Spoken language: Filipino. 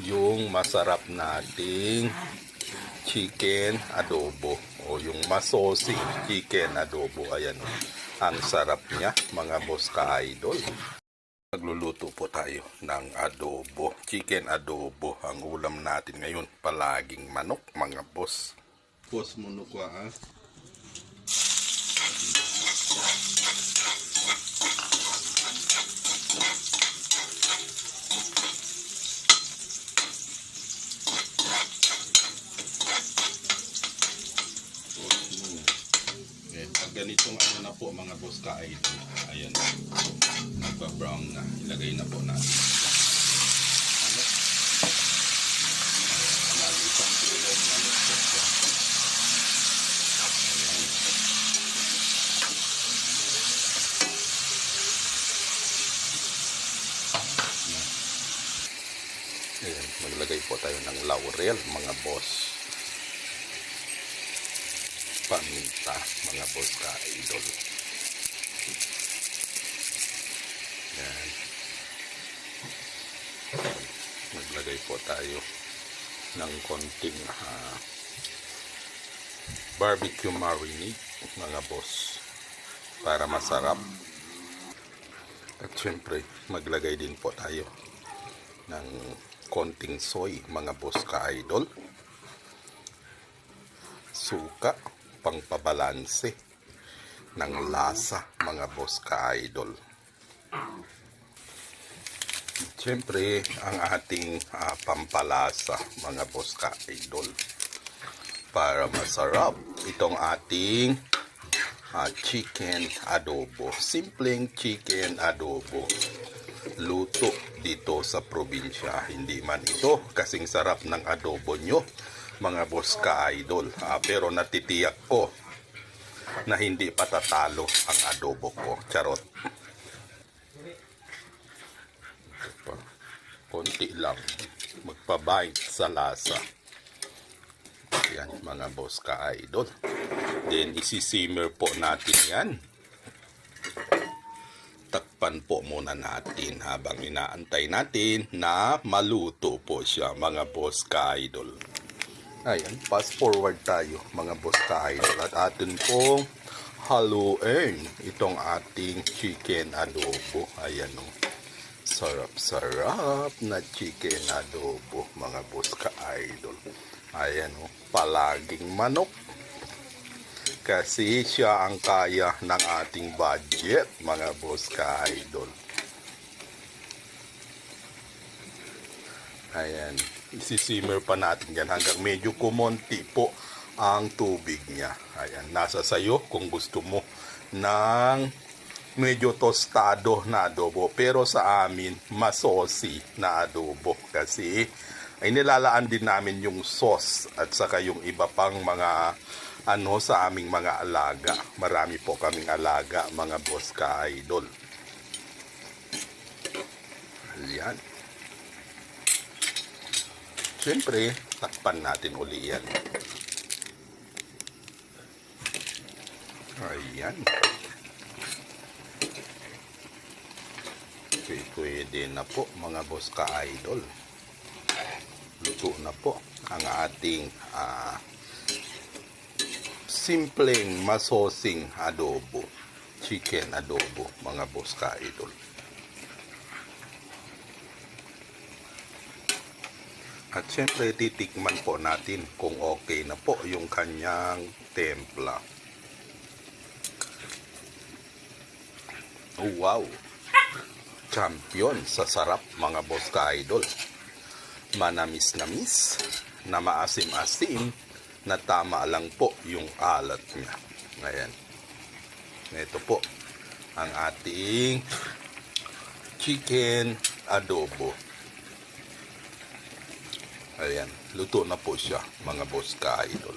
yung masarap nating chicken adobo o yung masosing chicken adobo. Ayan, ang sarap niya mga boss ka-idol. Magluluto po tayo ng adobo, chicken adobo. Ang ulam natin ngayon, palaging manok mga boss. Boss mo ko ah. Ganitong ano na po mga boss ka-idol. Ayan, nagpa-brown na. Ilagay na po natin. Ano? Nalisang tulong na nito. Ayan, maglagay po tayo ng laurel mga boss. Paminta mga boss ka-idol. Yan. Maglagay po tayo ng konting barbecue marinade mga boss para masarap. At syempre maglagay din po tayo ng konting soy mga boss ka-idol. Suka pangpabalanse ng lasa mga boss ka-idol. Siyempre ang ating pampalasa mga boss ka-idol para masarap itong ating chicken adobo. Simpleng chicken adobo luto dito sa probinsya. Hindi man ito kasing sarap ng adobo nyo mga boss ka-idol, pero natitiyak ko na hindi patatalo ang adobo ko. Charot. Konti lang magpabite sa lasa. Yan mga boss ka-idol. Then isisimmer po natin yan. Takpan po muna natin habang inaantay natin na maluto po siya mga boss ka-idol. Ayan, fast forward tayo mga boss ka-idol at atin pong haluin itong ating chicken adobo. Ayan o, sarap-sarap na chicken adobo mga boss ka-idol. Ayan o, palaging manok. Kasi siya ang kaya ng ating budget mga boss ka-idol. Ayan, isisimmer pa natin yan hanggang medyo kumonti po ang tubig niya. Ayan, nasa sayo kung gusto mo ng medyo tostado na adobo. Pero sa amin, masosi na adobo. Kasi ay nilalaan din namin yung sauce at saka yung iba pang mga sa aming mga alaga. Marami po kaming alaga mga boss ka-idol. Ayan. Siyempre, takpan natin uli yan. Ayan. Okay, pwede na po mga boss ka-idol. Luto na po ang ating simpleng masosing adobo. Chicken adobo mga boss ka-idol. At syempre titikman po natin kung okay na po yung kanyang templa. Oh, wow! Champion sa sarap mga boss ka-idol. Manamis-namis, na maasim-asim, na tama lang po yung alat niya. Ayan. Ito po ang ating chicken adobo. Ayan, luto na po siya mga boss ka-idol.